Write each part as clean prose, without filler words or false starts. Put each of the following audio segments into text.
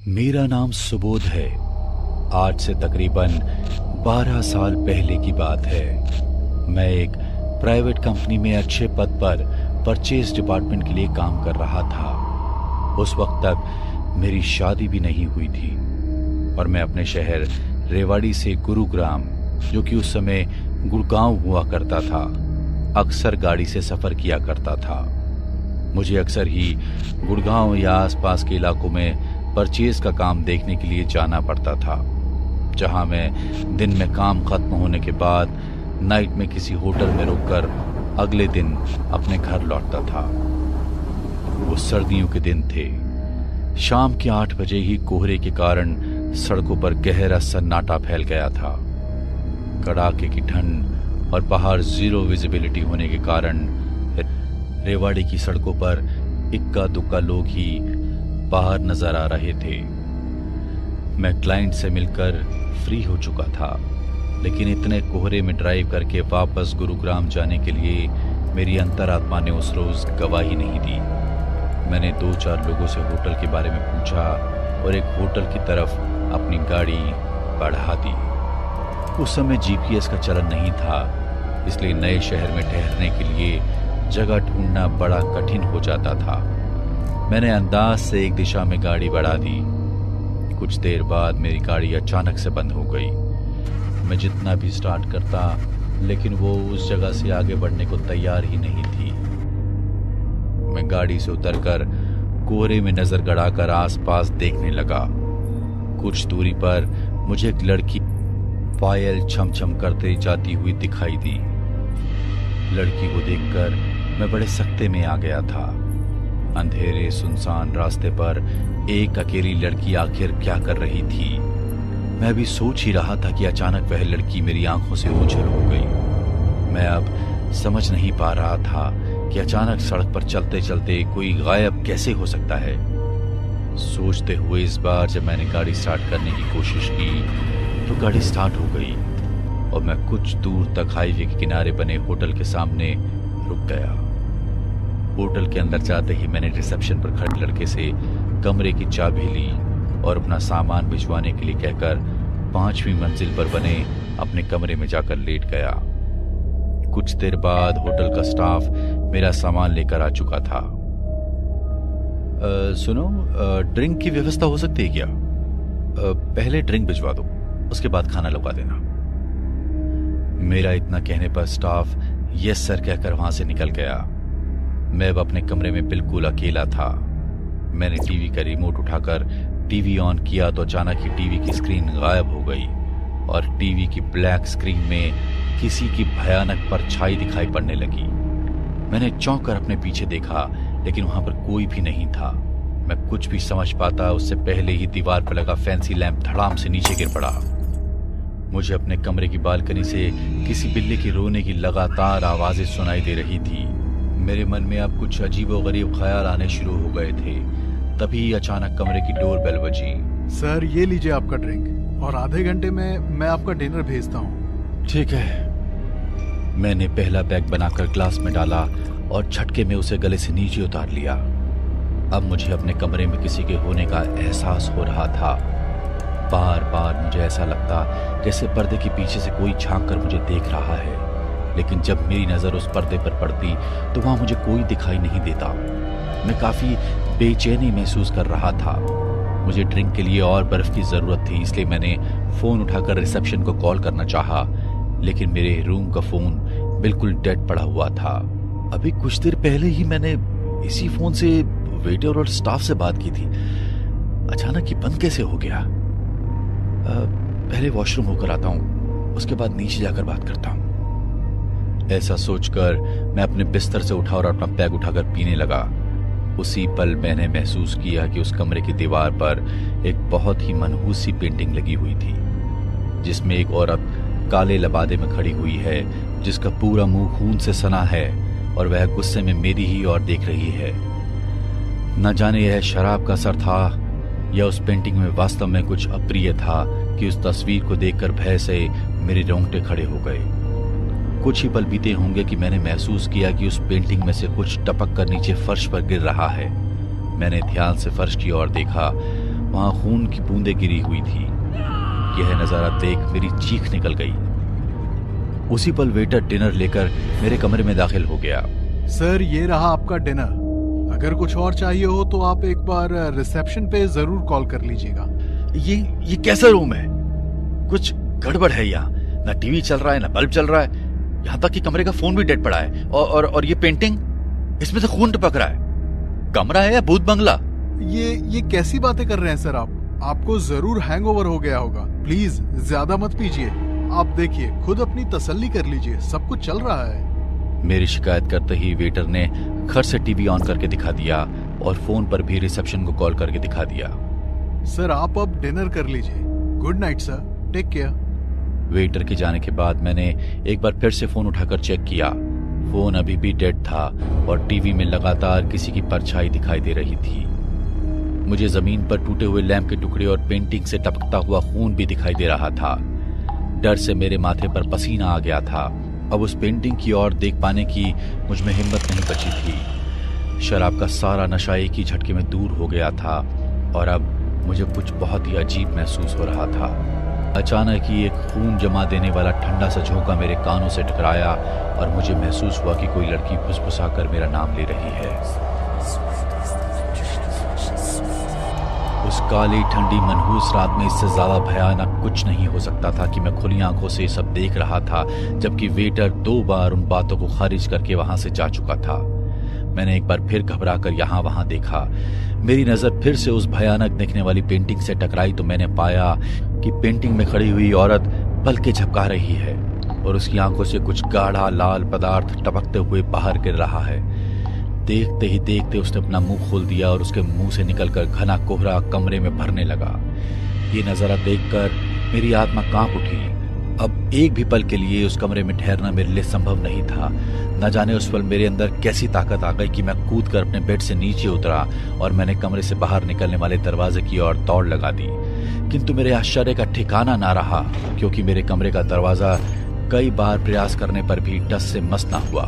मेरा नाम सुबोध है। आज से तकरीबन 12 साल पहले की बात है। मैं एक प्राइवेट कंपनी में अच्छे पद पर परचेज डिपार्टमेंट के लिए काम कर रहा था। उस वक्त तक मेरी शादी भी नहीं हुई थी और मैं अपने शहर रेवाड़ी से गुरुग्राम, जो कि उस समय गुड़गांव हुआ करता था, अक्सर गाड़ी से सफ़र किया करता था। मुझे अक्सर ही गुड़गांव या आसपास के इलाकों में परचेज का काम देखने के लिए जाना पड़ता था, जहां मैं दिन में काम खत्म होने के बाद नाइट में किसी होटल में रुककर अगले दिन अपने घर लौटता था। वो सर्दियों के दिन थे। शाम के 8 बजे ही कोहरे के कारण सड़कों पर गहरा सन्नाटा फैल गया था। कड़ाके की ठंड और बाहर जीरो विजिबिलिटी होने के कारण रेवाड़ी की सड़कों पर इक्का दुक्का लोग ही बाहर नजर आ रहे थे। मैं क्लाइंट से मिलकर फ्री हो चुका था, लेकिन इतने कोहरे में ड्राइव करके वापस गुरुग्राम जाने के लिए मेरी अंतरात्मा ने उस रोज गवाही नहीं दी। मैंने 2-4 लोगों से होटल के बारे में पूछा और एक होटल की तरफ अपनी गाड़ी बढ़ा दी। उस समय जीपीएस का चलन नहीं था, इसलिए नए शहर में ठहरने के लिए जगह ढूंढना बड़ा कठिन हो जाता था। मैंने अंदाज से एक दिशा में गाड़ी बढ़ा दी। कुछ देर बाद मेरी गाड़ी अचानक से बंद हो गई। मैं जितना भी स्टार्ट करता, लेकिन वो उस जगह से आगे बढ़ने को तैयार ही नहीं थी। मैं गाड़ी से उतरकर कोहरे में नजर गड़ाकर आसपास देखने लगा। कुछ दूरी पर मुझे एक लड़की पायल छम छम करते जाती हुई दिखाई दी। लड़की को देखकर मैं बड़े सख्ते में आ गया था। अंधेरे सुनसान रास्ते पर एक अकेली लड़की आखिर क्या कर रही थी? मैं भी सोच ही रहा था कि अचानक वह लड़की मेरी आंखों से ओझल हो गई। मैं अब समझ नहीं पा रहा था कि अचानक सड़क पर चलते चलते कोई गायब कैसे हो सकता है। सोचते हुए इस बार जब मैंने गाड़ी स्टार्ट करने की कोशिश की तो गाड़ी स्टार्ट हो गई और मैं कुछ दूर तक हाईवे के किनारे बने होटल के सामने रुक गया। होटल के अंदर जाते ही मैंने रिसेप्शन पर खड़े लड़के से कमरे की चाबी ली और अपना सामान भिजवाने के लिए कहकर 5वीं मंजिल पर बने अपने कमरे में जाकर लेट गया। कुछ देर बाद होटल का स्टाफ मेरा सामान लेकर आ चुका था। सुनो, ड्रिंक की व्यवस्था हो सकती है क्या? पहले ड्रिंक भिजवा दो, उसके बाद खाना लगवा देना। मेरा इतना कहने पर स्टाफ यस सर कहकर वहां से निकल गया। मैं अब अपने कमरे में बिल्कुल अकेला था। मैंने टीवी का रिमोट उठाकर टीवी ऑन किया तो अचानक ही टीवी की स्क्रीन गायब हो गई और टीवी की ब्लैक स्क्रीन में किसी की भयानक परछाई दिखाई पड़ने लगी। मैंने चौंक कर अपने पीछे देखा, लेकिन वहां पर कोई भी नहीं था। मैं कुछ भी समझ पाता उससे पहले ही दीवार पर लगा फैंसी लैंप धड़ाम से नीचे गिर पड़ा। मुझे अपने कमरे की बालकनी से किसी बिल्ली के रोने की लगातार आवाजें सुनाई दे रही थी। मेरे मन में अब कुछ अजीबोगरीब ख्याल आने शुरू हो गए थे। तभी अचानक कमरे की डोर बेल बजी। सर, ये लीजिए आपका ड्रिंक और आधे घंटे में मैं आपका डिनर भेजता हूँ। ठीक है। मैंने पहला पैक बनाकर ग्लास में डाला और झटके में उसे गले से नीचे उतार लिया। अब मुझे अपने कमरे में किसी के होने का एहसास हो रहा था। बार बार मुझे ऐसा लगता जैसे पर्दे के पीछे से कोई झांक कर मुझे देख रहा है, लेकिन जब मेरी नजर उस पर्दे पर पड़ती तो वहां मुझे कोई दिखाई नहीं देता। मैं काफी बेचैनी महसूस कर रहा था। मुझे ड्रिंक के लिए और बर्फ की जरूरत थी, इसलिए मैंने फोन उठाकर रिसेप्शन को कॉल करना चाहा, लेकिन मेरे रूम का फोन बिल्कुल डेड पड़ा हुआ था। अभी कुछ देर पहले ही मैंने इसी फोन से वेटर और स्टाफ से बात की थी। अचानक ये बंद कैसे हो गया? पहले वॉशरूम होकर आता हूँ, उसके बाद नीचे जाकर बात करता हूँ। ऐसा सोचकर मैं अपने बिस्तर से उठा और अपना पैग उठाकर पीने लगा। उसी पल मैंने महसूस किया कि उस कमरे की दीवार पर एक बहुत ही मनहूस सी पेंटिंग लगी हुई थी, जिसमें एक औरत काले लबादे में खड़ी हुई है, जिसका पूरा मुंह खून से सना है और वह गुस्से में मेरी ही ओर देख रही है। न जाने यह शराब का असर था या उस पेंटिंग में वास्तव में कुछ अप्रिय था कि उस तस्वीर को देखकर भय से मेरे रोंगटे खड़े हो गए। कुछ ही पल बीते होंगे कि मैंने महसूस किया कि उस पेंटिंग में से कुछ टपक कर नीचे फर्श पर गिर रहा है। मैंने ध्यान से फर्श की ओर देखा, वहां खून की बूंदें गिरी हुई थी। यह नजारा देख मेरी चीख निकल गई। उसी पल वेटर डिनर लेकर मेरे कमरे में दाखिल हो गया। सर, ये रहा आपका डिनर। अगर कुछ और चाहिए हो तो आप एक बार रिसेप्शन पे जरूर कॉल कर लीजिएगा। ये कैसा रूम है? कुछ गड़बड़ है यहाँ। ना टीवी चल रहा है, ना बल्ब चल रहा है, यहाँ तक कि कमरे का फोन भी डेड पड़ा है। और ये पेंटिंग, इसमें से खून टपक रहा है। कमरा है या भूत बंगला? ये कैसी बातें कर रहे हैं सर आप? आपको जरूर हैंगओवर हो गया होगा। प्लीज ज्यादा मत पीजिए। आप देखिए, खुद अपनी तसल्ली कर लीजिए, सब कुछ चल रहा है। मेरी शिकायत करते ही वेटर ने खट से टीवी ऑन करके दिखा दिया और फोन पर भी रिसेप्शन को कॉल करके दिखा दिया। सर, आप अब डिनर कर लीजिए। Good night sir, take care. Waiter के जाने के बाद मैंने एक बार फिर से फोन उठाकर चेक किया। फोन अभी भी डेड था और टीवी में लगातार किसी की परछाई दिखाई दे रही थी। मुझे जमीन पर टूटे हुए लैंप के टुकड़े और पेंटिंग से टपकता हुआ खून भी दिखाई दे रहा था। डर से मेरे माथे पर पसीना आ गया था। अब उस पेंटिंग की ओर देख पाने की मुझ में हिम्मत नहीं बची थी। शराब का सारा नशा एक ही झटके में दूर हो गया था और अब मुझे कुछ बहुत ही अजीब महसूस हो रहा था। अचानक ही एक खून जमा देने वाला ठंडा सा झोंका मेरे कानों से टकराया और मुझे महसूस हुआ कि कोई लड़की फुसफुसाकर मेरा नाम ले रही है। उस काली ठंडी मनहूस रात में इससे ज्यादा भयानक कुछ नहीं हो सकता था कि मैं खुली आंखों से सब देख रहा था, जबकि वेटर 2 बार उन बातों को खारिज करके वहां से जा चुका था। मैंने एक बार फिर घबराकर यहाँ वहां देखा। मेरी नजर फिर से उस भयानक दिखने वाली पेंटिंग से टकराई तो मैंने पाया कि पेंटिंग में खड़ी हुई औरत पलकें झपका रही है और उसकी आंखों से कुछ गाढ़ा लाल पदार्थ टपकते हुए बाहर गिर रहा है। देखते ही देखते उसने अपना मुंह खोल दिया और उसके मुंह से निकलकर घना कोहरा कमरे में भरने लगा। ये नजारा देखकर मेरी आत्मा कांप उठी। अब एक भी पल के लिए उस कमरे में ठहरना मेरे लिए संभव नहीं था। न जाने उस पल मेरे अंदर कैसी ताकत आ गई कि मैं कूदकर अपने बेड से नीचे उतरा और मैंने कमरे से बाहर निकलने वाले दरवाजे की ओर दौड़ लगा दी। किंतु मेरे आश्चर्य का ठिकाना ना रहा, क्योंकि मेरे कमरे का दरवाजा कई बार प्रयास करने पर भी टस से मस ना हुआ।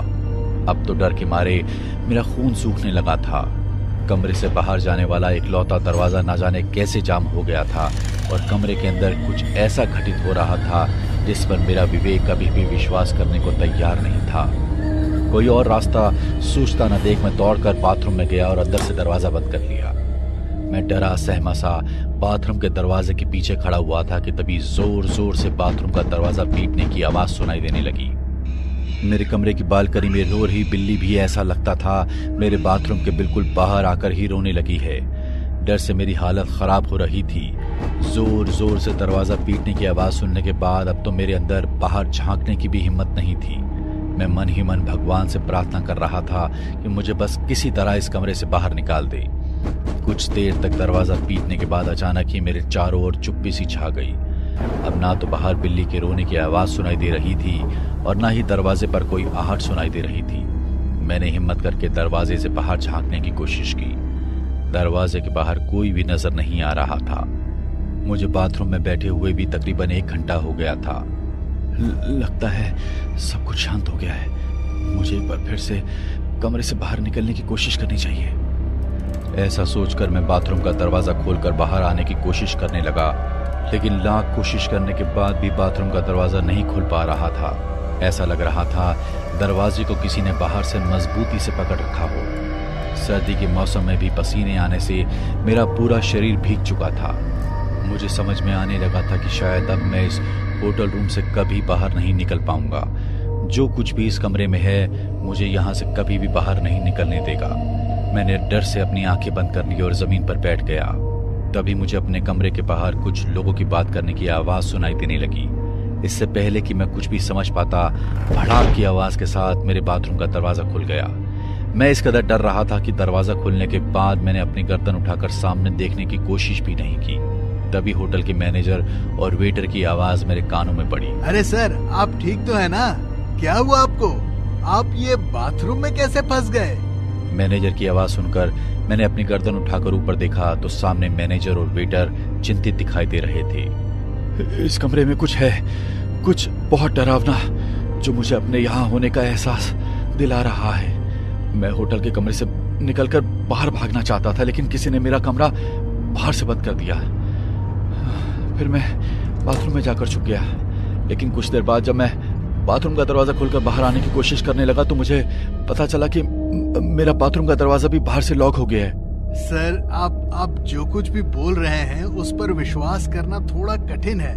अब तो डर के मारे मेरा खून सूखने लगा था। कमरे से बाहर जाने वाला इकलौता दरवाजा न जाने कैसे जाम हो गया था और कमरे के अंदर कुछ ऐसा घटित हो रहा था जिस पर मेरा विवेक कभी भी विश्वास करने को तैयार नहीं था। कोई और रास्ता सोचता न देख मैं दौड़कर बाथरूम में गया और अंदर से दरवाजा बंद कर लिया। मैं डरा सहमा सा बाथरूम के दरवाजे के पीछे खड़ा हुआ था कि तभी जोर जोर से बाथरूम का दरवाजा पीटने की आवाज सुनाई देने लगी। मेरे कमरे की बालकनी में रो रही बिल्ली भी ऐसा लगता था मेरे बाथरूम के बिल्कुल बाहर आकर ही रोने लगी है। डर से मेरी हालत खराब हो रही थी। जोर जोर से दरवाजा पीटने की आवाज सुनने के बाद अब तो मेरे अंदर बाहर झांकने की भी हिम्मत नहीं थी। मैं मन ही मन भगवान से प्रार्थना कर रहा था कि मुझे बस किसी तरह इस कमरे से बाहर निकाल दे। कुछ देर तक दरवाजा पीटने के बाद अचानक ही मेरे चारों ओर चुप्पी सी छा गई। अब ना तो बाहर बिल्ली के रोने की आवाज सुनाई दे रही थी और ना ही दरवाजे पर कोई आहट सुनाई दे रही थी। मैंने हिम्मत करके दरवाजे से बाहर झांकने की कोशिश की। दरवाजे के बाहर कोई भी नजर नहीं आ रहा था। मुझे बाथरूम में बैठे हुए भी तकरीबन 1 घंटा हो गया था। लगता है सब कुछ शांत हो गया है। मुझे एक बार फिर से कमरे से बाहर निकलने की कोशिश करनी चाहिए। ऐसा सोचकर मैं बाथरूम का दरवाजा खोलकर बाहर आने की कोशिश करने लगा, लेकिन लाख कोशिश करने के बाद भी बाथरूम का दरवाजा नहीं खुल पा रहा था। ऐसा लग रहा था दरवाजे को किसी ने बाहर से मजबूती से पकड़ रखा हो। सर्दी के मौसम में भी पसीने आने से मेरा पूरा शरीर भीग चुका था। मुझे समझ में आने लगा था कि शायद अब मैं इस होटल रूम से कभी बाहर नहीं निकल पाऊंगा। जो कुछ भी इस कमरे में है मुझे यहाँ से कभी भी बाहर नहीं निकलने देगा। मैंने डर से अपनी आंखें बंद कर ली और जमीन पर बैठ गया। तभी मुझे अपने कमरे के बाहर कुछ लोगों की बात करने की आवाज सुनाई देने लगी। इससे पहले कि मैं कुछ भी समझ पाता, भड़ाक की आवाज के साथ मेरे बाथरूम का दरवाजा खुल गया। मैं इस कदर डर रहा था कि दरवाजा खुलने के बाद मैंने अपनी गर्दन उठाकर सामने देखने की कोशिश भी नहीं की। तभी होटल के मैनेजर और वेटर की आवाज मेरे कानों में पड़ी। अरे सर, आप ठीक तो है ना? क्या हुआ आपको? आप ये बाथरूम में कैसे फंस गए? मैनेजर की आवाज सुनकर मैंने अपनी गर्दन उठाकर ऊपर देखा तो सामने मैनेजर और वेटर चिंतित दिखाई दे रहे थे। इस कमरे में कुछ है, कुछ बहुत डरावना। जो मुझे अपने यहाँ होने का एहसास दिला रहा है। मैं होटल के कमरे से निकलकर बाहर भागना चाहता था, लेकिन किसी ने मेरा कमरा बाहर से बंद कर दिया। फिर मैं बाथरूम में जाकर छुप गया, लेकिन कुछ देर बाद जब मैं बाथरूम का दरवाजा खोलकर बाहर आने की कोशिश करने लगा तो मुझे पता चला कि मेरा बाथरूम का दरवाजा भी बाहर से लॉक हो गया है। सर, आप जो कुछ भी बोल रहे हैं उस पर विश्वास करना थोड़ा कठिन है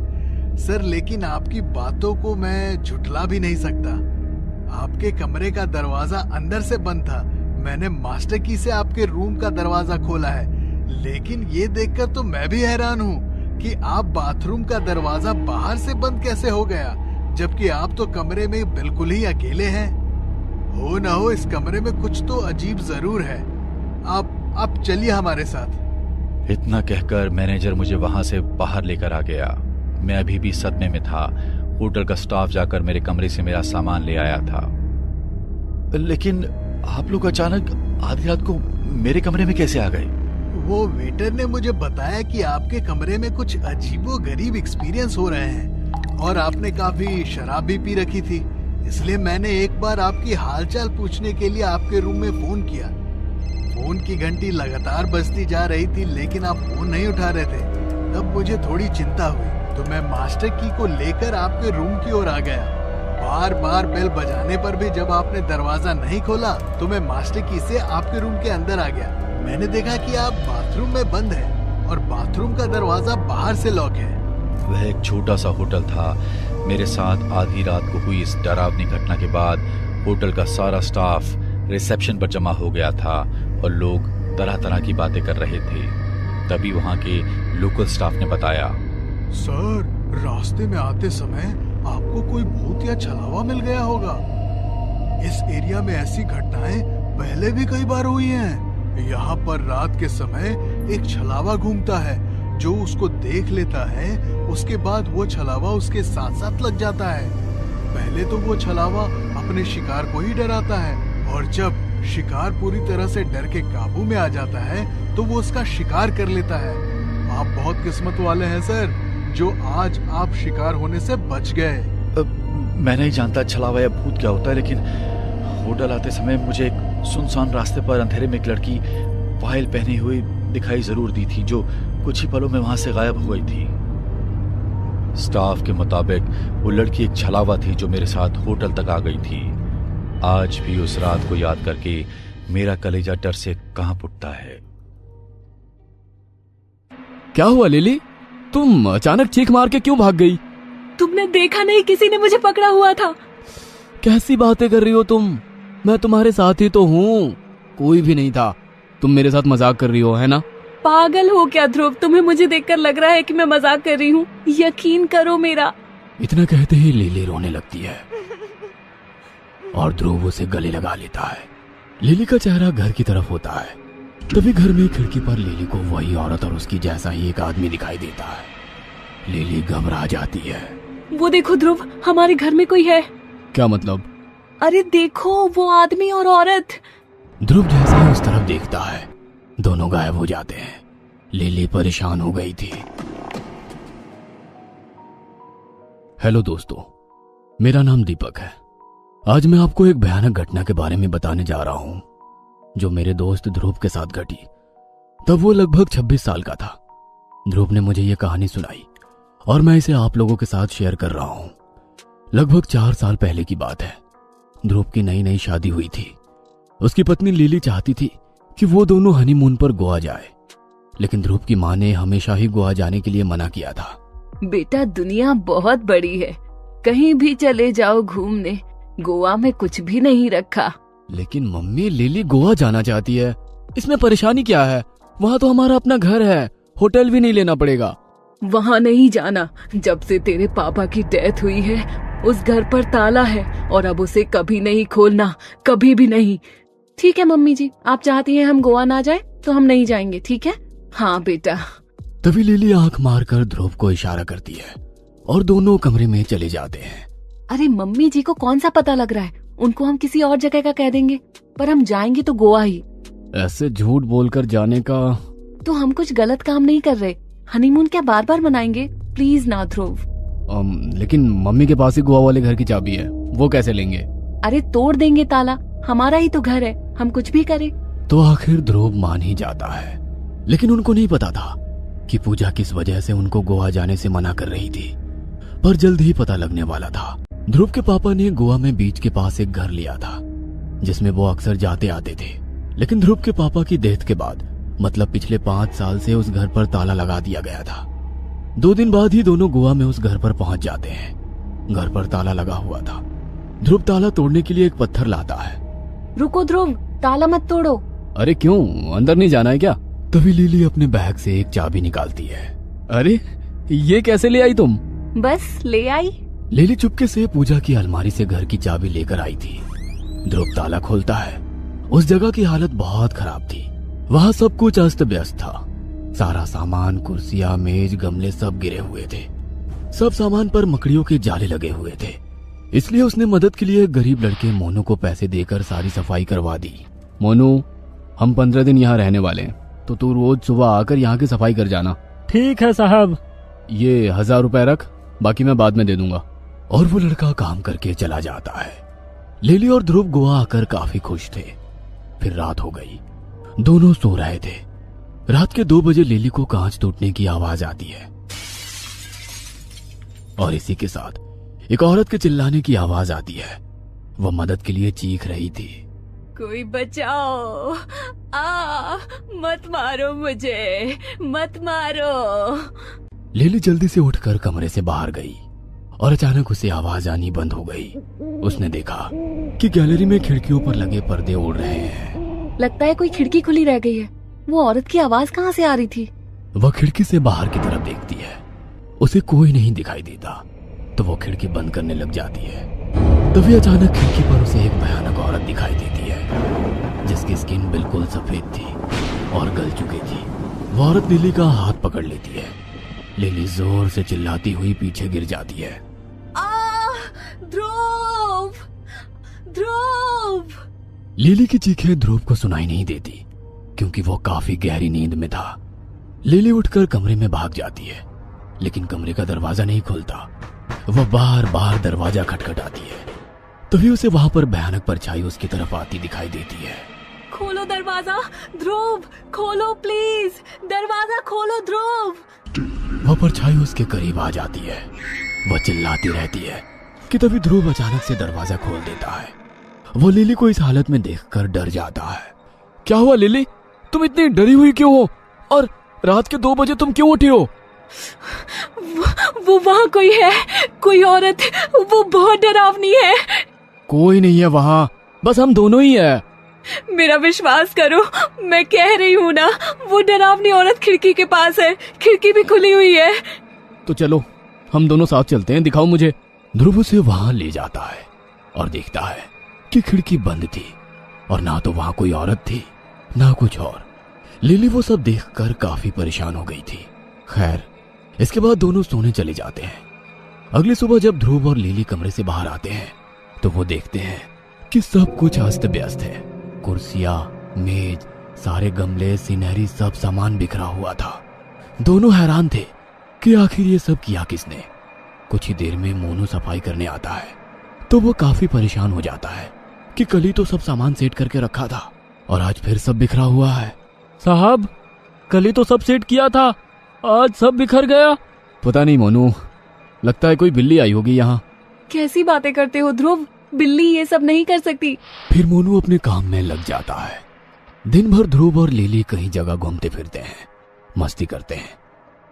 सर, लेकिन आपकी बातों को मैं झुठला भी नहीं सकता। आपके कमरे का दरवाजा अंदर से बंद था। मैंने मास्टर की से आपके रूम का दरवाजा खोला है, लेकिन ये देखकर तो मैं भी हैरान हूँ कि आप बाथरूम का दरवाजा बाहर से बंद कैसे हो गया, जबकि आप तो कमरे में बिल्कुल ही अकेले हैं। हो ना हो इस कमरे में कुछ तो अजीब जरूर है। आप चलिए हमारे साथ। इतना कहकर मैनेजर मुझे वहां से बाहर लेकर आ गया। मैं अभी भी सदमे में था। होटल का स्टाफ जाकर मेरे कमरे से मेरा सामान ले आया था। लेकिन आप लोग अचानक आधी रात को मेरे कमरे में कैसे आ गए? वो वेटर ने मुझे बताया कि आपके कमरे में कुछ अजीबोगरीब एक्सपीरियंस हो रहे हैं और आपने काफी शराब भी पी रखी थी, इसलिए मैंने एक बार आपकी हालचाल पूछने के लिए आपके रूम में फोन किया। फोन की घंटी लगातार बजती जा रही थी, लेकिन आप फोन नहीं उठा रहे थे। तब मुझे थोड़ी चिंता हुई, तो मैं मास्टर की को लेकर आपके रूम की ओर आ गया। बार बार बेल बजाने पर भी जब आपने दरवाजा नहीं खोला तो मैं मास्टर की से आपके रूम के अंदर आ गया। मैंने देखा कि आप बाथरूम में बंद हैं और बाथरूम का दरवाजा बाहर से लॉक है। वह एक छोटा सा होटल था। मेरे साथ आधी रात को हुई इस डरावनी घटना के बाद होटल का सारा स्टाफ रिसेप्शन पर जमा हो गया था और लोग तरह तरह की बातें कर रहे थे। तभी वहां के लोकल स्टाफ ने बताया, सर, रास्ते में आते समय आपको कोई भूत या छलावा मिल गया होगा। इस एरिया में ऐसी घटनाएं पहले भी कई बार हुई हैं। यहाँ पर रात के समय एक छलावा घूमता है, जो उसको देख लेता है उसके बाद वो छलावा उसके साथ साथ लग जाता है। पहले तो वो छलावा अपने शिकार को ही डराता है, और जब शिकार पूरी तरह से डर के काबू में आ जाता है तो वो उसका शिकार कर लेता है। आप बहुत किस्मत वाले हैं सर, जो आज आप शिकार होने से बच गए। मैं नहीं जानता छलावा या भूत क्या होता है, लेकिन होटल आते समय मुझे एक सुनसान रास्ते पर अंधेरे में एक लड़की वाइल पहनी हुई दिखाई जरूर दी थी, जो कुछ ही पलों में वहां से गायब हो गई थी। स्टाफ के मुताबिक वो लड़की एक छलावा थी जो मेरे साथ होटल तक आ गई थी। आज भी उस रात को याद करके मेरा कलेजा डर से कांप उठता है। क्या हुआ लिली, तुम अचानक चीख मार के क्यों भाग गई? तुमने देखा नहीं, किसी ने मुझे पकड़ा हुआ था। कैसी बातें कर रही हो तुम? मैं तुम्हारे साथ ही तो हूँ। कोई भी नहीं था। तुम मेरे साथ मजाक कर रही हो, है ना? पागल हो क्या ध्रुव? तुम्हें मुझे देखकर लग रहा है कि मैं मजाक कर रही हूँ। यकीन करो मेरा। इतना कहते ही लिली रोने लगती है और ध्रुव उसे गले लगा लेता है। लिली का चेहरा घर की तरफ होता है। तभी घर में खिड़की पर लिली को वही औरत और उसकी जैसा ही एक आदमी दिखाई देता है। लिली घबरा जाती है। वो देखो ध्रुव, हमारे घर में कोई है। क्या मतलब? अरे देखो, वो आदमी और औरत। ध्रुव जैसा ही उस तरफ देखता है, दोनों गायब हो जाते हैं। लिली परेशान हो गई थी। हेलो दोस्तों, मेरा नाम दीपक है। आज मैं आपको एक भयानक घटना के बारे में बताने जा रहा हूं, जो मेरे दोस्त ध्रुव के साथ घटी। तब वो लगभग 26 साल का था। ध्रुव ने मुझे ये कहानी सुनाई और मैं इसे आप लोगों के साथ शेयर कर रहा हूं। लगभग 4 साल पहले की बात है। ध्रुव की नई नई शादी हुई थी। उसकी पत्नी लिली चाहती थी कि वो दोनों हनीमून पर गोवा जाए, लेकिन ध्रुव की मां ने हमेशा ही गोवा जाने के लिए मना किया था। बेटा, दुनिया बहुत बड़ी है, कहीं भी चले जाओ घूमने, गोवा में कुछ भी नहीं रखा। लेकिन मम्मी, लिली गोवा जाना चाहती है, इसमें परेशानी क्या है? वहाँ तो हमारा अपना घर है, होटल भी नहीं लेना पड़ेगा। वहाँ नहीं जाना। जब से तेरे पापा की डेथ हुई है उस घर पर ताला है और अब उसे कभी नहीं खोलना, कभी भी नहीं। ठीक है मम्मी जी, आप चाहती हैं हम गोवा ना जाए तो हम नहीं जाएंगे, ठीक है? हाँ बेटा। तभी लिली आंख मारकर ध्रुव को इशारा करती है और दोनों कमरे में चले जाते हैं। अरे मम्मी जी को कौन सा पता लग रहा है? उनको हम किसी और जगह का कह देंगे, पर हम जाएंगे तो गोवा ही। ऐसे झूठ बोलकर जाने का तो हम कुछ गलत काम नहीं कर रहे। हनीमून क्या बार बार मनाएंगे? प्लीज ना ध्रुव। लेकिन मम्मी के पास ही गोवा वाले घर की चाबी है, वो कैसे लेंगे? अरे तोड़ देंगे ताला, हमारा ही तो घर है, हम कुछ भी करें। तो आखिर ध्रुव मान ही जाता है, लेकिन उनको नहीं पता था कि पूजा किस वजह से उनको गोवा जाने से मना कर रही थी। पर जल्द ही पता लगने वाला था। ध्रुव के पापा ने गोवा में बीच के पास एक घर लिया था जिसमें वो अक्सर जाते आते थे, लेकिन ध्रुव के पापा की डेथ के बाद, मतलब पिछले 5 साल से उस घर पर ताला लगा दिया गया था। 2 दिन बाद ही दोनों गोवा में उस घर पर पहुंच जाते हैं। घर पर ताला लगा हुआ था। ध्रुव ताला तोड़ने के लिए एक पत्थर लाता है। रुको ध्रुव, ताला मत तोड़ो। अरे क्यों, अंदर नहीं जाना है क्या? तभी लिली अपने बैग से एक चाबी निकालती है। अरे ये कैसे ले आई तुम? बस ले आई। लिली चुपके से पूजा की अलमारी से घर की चाबी लेकर आई थी। ध्रुव ताला खोलता है। उस जगह की हालत बहुत खराब थी। वहां सब कुछ अस्त व्यस्त था। सारा सामान, कुर्सियां, मेज, गमले सब गिरे हुए थे। सब सामान पर मकड़ियों के जाले लगे हुए थे। इसलिए उसने मदद के लिए गरीब लड़के मोनू को पैसे देकर सारी सफाई करवा दी। मोनू, हम 15 दिन यहाँ रहने वाले हैं, तो तू रोज सुबह आकर यहाँ की सफाई कर जाना। ठीक है साहब। ये 1000 रुपए रख, बाकी मैं बाद में दे दूंगा। और वो लड़का काम करके चला जाता है। लिली और ध्रुव गोवा आकर काफी खुश थे। फिर रात हो गई। दोनों सो रहे थे। रात के 2 बजे लिली को कांच टूटने की आवाज आती है और इसी के साथ एक औरत के चिल्लाने की आवाज आती है। वो मदद के लिए चीख रही थी। कोई बचाओ, मत मारो मुझे, मत मारो। लिली जल्दी से उठकर कमरे से बाहर गई और अचानक उसे आवाज आनी बंद हो गई। उसने देखा कि गैलरी में खिड़कियों पर लगे पर्दे उड़ रहे हैं। लगता है कोई खिड़की खुली रह गई है। वो औरत की आवाज कहाँ से आ रही थी? वह खिड़की से बाहर की तरफ देखती है। उसे कोई नहीं दिखाई देता, तो वो खिड़की बंद करने लग जाती है। तभी अचानक खिड़की पर उसे एक भयानक औरत दिखाई देती है जिसकी स्किन बिल्कुल सफेद थी और गल चुकी थी। वो औरत लिली का हाथ पकड़ लेती है। लिली जोर से चिल्लाती हुई पीछे गिर जाती है। ध्रुव, ध्रुव। लिली की चीखें ध्रुव को सुनाई नहीं देती क्योंकि वो काफी गहरी नींद में था। लिली उठकर कमरे में भाग जाती है, लेकिन कमरे का दरवाजा नहीं खुलता। वह बार बार दरवाजा खटखटाती है। तभी उसे वहां पर भयानक परछाई उसकी तरफ आती दिखाई देती है। खोलो दरवाजा ध्रुव, खोलो प्लीज, दरवाजा खोलो ध्रुव। वह परछाई उसके करीब आ जाती है। वह चिल्लाती रहती है कि तभी ध्रुव अचानक से दरवाजा खोल देता है। वो लिली को इस हालत में देखकर डर जाता है। क्या हुआ लिली, तुम इतनी डरी हुई क्यों हो? और रात के 2 बजे तुम क्यों उठी हो? वो वहाँ कोई है, कोई औरत, वो बहुत डरावनी है। कोई नहीं है वहाँ, बस हम दोनों ही है। मेरा विश्वास करो, मैं कह रही हूँ ना, वो डरावनी औरत खिड़की के पास है। खिड़की भी खुली हुई है। तो चलो हम दोनों साथ चलते हैं, दिखाओ मुझे। ध्रुव उसे वहां ले जाता है और देखता है कि खिड़की बंद थी और ना तो वहां कोई औरत थी ना कुछ और। लिली वो सब देखकर काफी परेशान हो गई थी। खैर, इसके बाद दोनों सोने चले जाते हैं। अगली सुबह जब ध्रुव और लिली कमरे से बाहर आते हैं तो वो देखते हैं कि सब कुछ अस्त व्यस्त है। कुर्सियां, मेज, सारे गमले, सीनरी, सब सामान बिखरा हुआ था। दोनों हैरान थे कि आखिर ये सब किया किसने। कुछ ही देर में मोनू सफाई करने आता है तो वो काफी परेशान हो जाता है कि कल ही तो सब सामान सेट करके रखा था और आज फिर सब बिखरा हुआ है। साहब, कल ही तो सब सेट किया था, आज सब बिखर गया। पता नहीं मोनू, लगता है कोई बिल्ली आई होगी यहाँ। कैसी बातें करते हो ध्रुव, बिल्ली ये सब नहीं कर सकती। फिर मोनू अपने काम में लग जाता है। दिन भर ध्रुव और लिली कहीं जगह घूमते फिरते हैं, मस्ती करते हैं।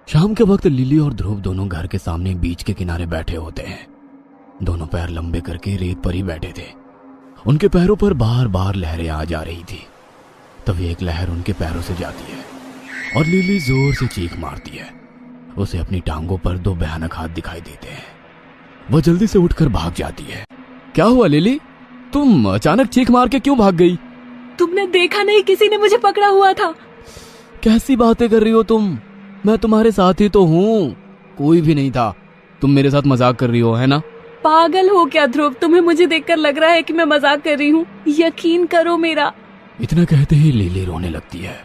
शाम के वक्त लिली और ध्रुव दोनों घर के सामने बीच के किनारे बैठे होते हैं। दोनों पैर लंबे करके रेत पर ही बैठे थे। उनके पैरों पर बार बार लहरें आ जा रही थी। तभी एक लहर उनके पैरों से जाती है और लिली जोर से चीख मारती है। उसे अपनी टांगों पर 2 भयानक हाथ दिखाई देते हैं। वह जल्दी से उठकर भाग जाती है। क्या हुआ लिली, तुम अचानक चीख मार के क्यों भाग गई? तुमने देखा नहीं, किसी ने मुझे पकड़ा हुआ था। कैसी बातें कर रही हो तुम? मैं तुम्हारे साथ ही तो हूँ। कोई भी नहीं था। तुम मेरे साथ मजाक कर रही हो, है ना? पागल हो क्या ध्रुव, तुम्हें मुझे देखकर लग रहा है कि मैं मजाक कर रही हूँ। यकीन करो मेरा। इतना कहते ही लिली रोने लगती है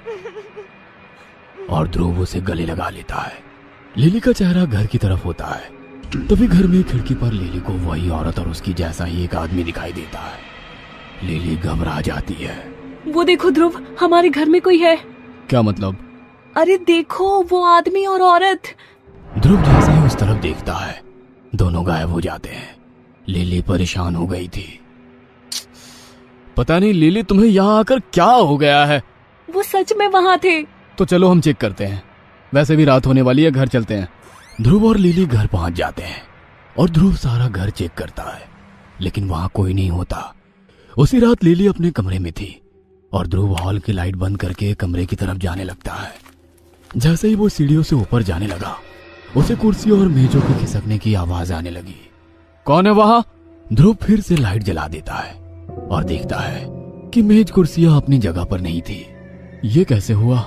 और ध्रुव उसे गले लगा लेता है। लिली का चेहरा घर की तरफ होता है। तभी घर में खिड़की पर लिली को वही औरत और उसकी जैसा ही एक आदमी दिखाई देता है। लिली घबरा जाती है। वो देखो ध्रुव, हमारे घर में कोई है। क्या मतलब? अरे देखो, वो आदमी और औरत। ध्रुव जैसे ही उस तरफ देखता है, दोनों गायब हो जाते हैं। लिली परेशान हो गई थी। पता नहीं लिली, तुम्हें यहाँ आकर क्या हो गया है? वो सच में वहाँ थे। तो चलो हम चेक करते हैं, वैसे भी रात होने वाली है, घर चलते हैं। ध्रुव और लिली घर पहुंच जाते हैं और ध्रुव सारा घर चेक करता है, लेकिन वहां कोई नहीं होता। उसी रात लिली अपने कमरे में थी और ध्रुव हॉल की लाइट बंद करके कमरे की तरफ जाने लगता है। जैसे ही वो सीढ़ियों से ऊपर जाने लगा, उसे कुर्सियों और मेजों के खिसकने की आवाज आने लगी। कौन है वहां? ध्रुव फिर से लाइट जला देता है और देखता है कि मेज कुर्सियां अपनी जगह पर नहीं थी। ये कैसे हुआ?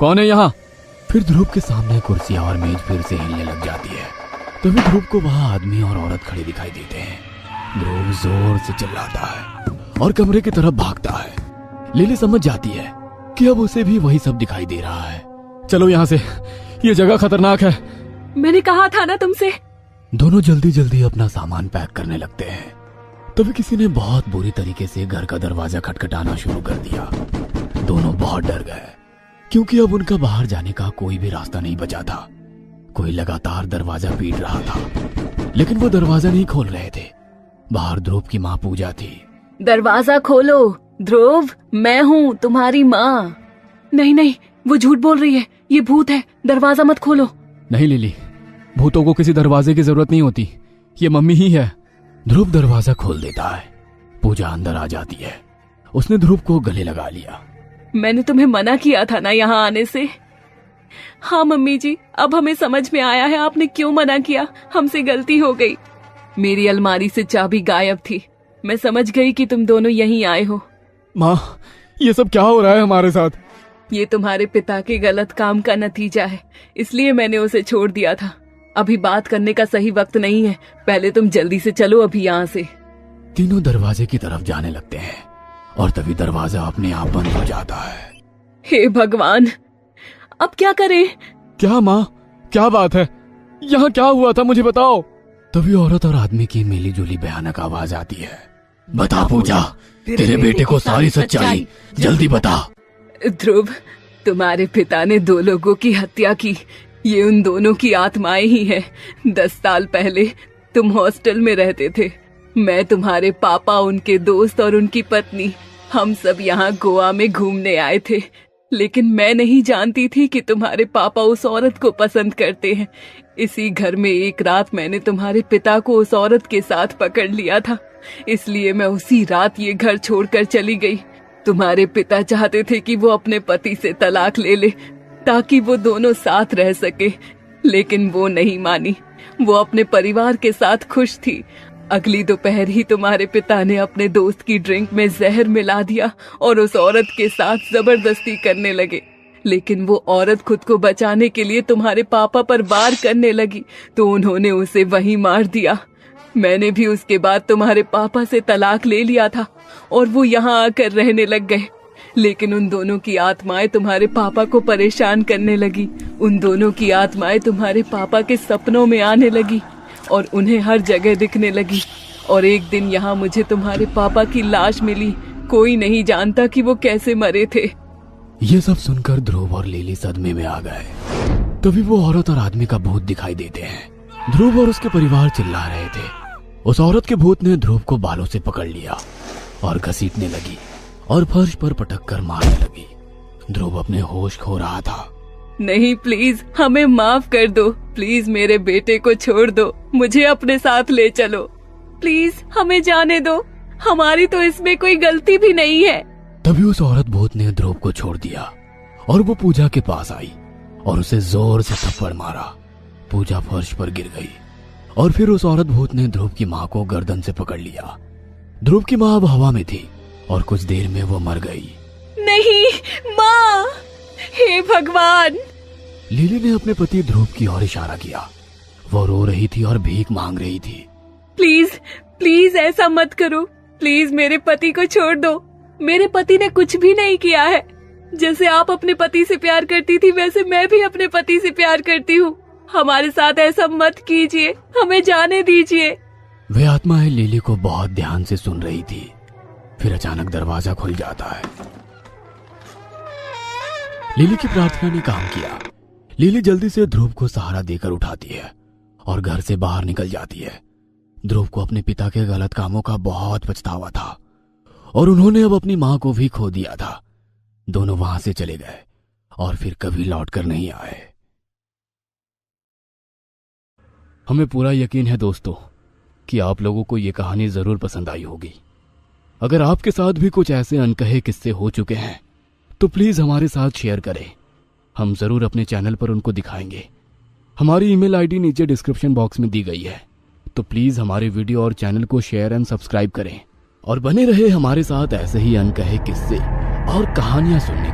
कौन है यहाँ? फिर ध्रुव के सामने कुर्सियां और मेज फिर से हिलने लग जाती है। तभी ध्रुव को वहां आदमी और औरत खड़े दिखाई देते हैं। ध्रुव जोर से चिल्लाता है और कमरे की तरफ भागता है। लिली समझ जाती है कि अब उसे भी वही सब दिखाई दे रहा है। चलो यहाँ से, ये जगह खतरनाक है। मैंने कहा था ना तुमसे। दोनों जल्दी जल्दी अपना सामान पैक करने लगते हैं। तभी किसी ने बहुत बुरी तरीके से घर का दरवाजा खटखटाना शुरू कर दिया। दोनों बहुत डर गए, क्योंकि अब उनका बाहर जाने का कोई भी रास्ता नहीं बचा था। कोई लगातार दरवाजा पीट रहा था, लेकिन वो दरवाजा नहीं खोल रहे थे। बाहर ध्रुव की माँ पूजा थी। दरवाजा खोलो ध्रुव, मैं हूँ तुम्हारी माँ। नहीं नहीं, वो झूठ बोल रही है, ये भूत है, दरवाजा मत खोलो। नहीं लिली, भूतों को किसी दरवाजे की जरूरत नहीं होती, ये मम्मी ही है। ध्रुव दरवाजा खोल देता है। पूजा अंदर आ जाती है। उसने ध्रुव को गले लगा लिया। मैंने तुम्हें मना किया था ना यहाँ आने से। हाँ मम्मी जी, अब हमें समझ में आया है आपने क्यों मना किया। हमसे गलती हो गई। मेरी अलमारी से चाबी गायब थी, मैं समझ गई कि तुम दोनों यहीं आए हो। माँ, ये सब क्या हो रहा है हमारे साथ? ये तुम्हारे पिता के गलत काम का नतीजा है, इसलिए मैंने उसे छोड़ दिया था। अभी बात करने का सही वक्त नहीं है, पहले तुम जल्दी से चलो अभी यहाँ से। तीनों दरवाजे की तरफ जाने लगते हैं और तभी दरवाजा अपने आप बंद हो जाता है। हे भगवान, अब क्या करें? क्या माँ, क्या बात है? यहाँ क्या हुआ था, मुझे बताओ। तभी औरत और आदमी की मिली जुली भयानक आवाज आती है। बता पूजा, तेरे बेटे को सारी सच्चाई जल्दी बता। ध्रुव, तुम्हारे पिता ने 2 लोगों की हत्या की। ये उन दोनों की आत्माएं ही हैं। 10 साल पहले तुम हॉस्टल में रहते थे। मैं, तुम्हारे पापा, उनके दोस्त और उनकी पत्नी, हम सब यहाँ गोवा में घूमने आए थे। लेकिन मैं नहीं जानती थी कि तुम्हारे पापा उस औरत को पसंद करते हैं। इसी घर में एक रात मैंने तुम्हारे पिता को उस औरत के साथ पकड़ लिया था, इसलिए मैं उसी रात ये घर छोड़कर चली गई। तुम्हारे पिता चाहते थे कि वो अपने पति से तलाक ले ले ताकि वो दोनों साथ रह सके, लेकिन वो नहीं मानी। वो अपने परिवार के साथ खुश थी। अगली दोपहर ही तुम्हारे पिता ने अपने दोस्त की ड्रिंक में जहर मिला दिया और उस औरत के साथ जबरदस्ती करने लगे। लेकिन वो औरत खुद को बचाने के लिए तुम्हारे पापा पर वार करने लगी, तो उन्होंने उसे वहीं मार दिया। मैंने भी उसके बाद तुम्हारे पापा से तलाक ले लिया था और वो यहाँ आकर रहने लग गए। लेकिन उन दोनों की आत्माएं तुम्हारे पापा को परेशान करने लगी। उन दोनों की आत्माएं तुम्हारे पापा के सपनों में आने लगी और उन्हें हर जगह दिखने लगी। और एक दिन यहाँ मुझे तुम्हारे पापा की लाश मिली। कोई नहीं जानता कि वो कैसे मरे थे। ये सब सुनकर ध्रुव और लिली सदमे में आ गए। तभी वो औरत और आदमी का भूत दिखाई देते हैं। ध्रुव और उसके परिवार चिल्ला रहे थे। उस औरत के भूत ने ध्रुव को बालों से पकड़ लिया और घसीटने लगी और फर्श पर पटक कर मारने लगी। ध्रुव अपने होश खो रहा था। नहीं, प्लीज हमें माफ कर दो। प्लीज मेरे बेटे को छोड़ दो, मुझे अपने साथ ले चलो। प्लीज हमें जाने दो, हमारी तो इसमें कोई गलती भी नहीं है। तभी उस औरत भूत ने ध्रुव को छोड़ दिया और वो पूजा के पास आई और उसे जोर से थप्पड़ मारा। पूजा फर्श पर गिर गई और फिर उस औरत भूत ने ध्रुव की माँ को गर्दन से पकड़ लिया। ध्रुव की माँ अब हवा में थी और कुछ देर में वो मर गई। नहीं माँ, हे भगवान। लिली ने अपने पति ध्रुव की ओर इशारा किया। वो रो रही थी और भीख मांग रही थी। प्लीज प्लीज ऐसा मत करो, प्लीज मेरे पति को छोड़ दो। मेरे पति ने कुछ भी नहीं किया है। जैसे आप अपने पति से प्यार करती थी, वैसे मैं भी अपने पति से प्यार करती हूँ। हमारे साथ ऐसा मत कीजिए, हमें जाने दीजिए। वे आत्माएं लिली को बहुत ध्यान से सुन रही थी। फिर अचानक दरवाजा खुल जाता है। लिली की प्रार्थना ने काम किया। लिली जल्दी से ध्रुव को सहारा देकर उठाती है और घर से बाहर निकल जाती है। ध्रुव को अपने पिता के गलत कामों का बहुत पछतावा था और उन्होंने अब अपनी मां को भी खो दिया था। दोनों वहां से चले गए और फिर कभी लौटकर नहीं आए। हमें पूरा यकीन है दोस्तों कि आप लोगों को यह कहानी जरूर पसंद आई होगी। अगर आपके साथ भी कुछ ऐसे अनकहे किस्से हो चुके हैं तो प्लीज हमारे साथ शेयर करें। हम जरूर अपने चैनल पर उनको दिखाएंगे। हमारी ईमेल आईडी नीचे डिस्क्रिप्शन बॉक्स में दी गई है, तो प्लीज हमारे वीडियो और चैनल को शेयर एंड सब्सक्राइब करें और बने रहे हमारे साथ ऐसे ही अनकहे किस्से और कहानियां सुनने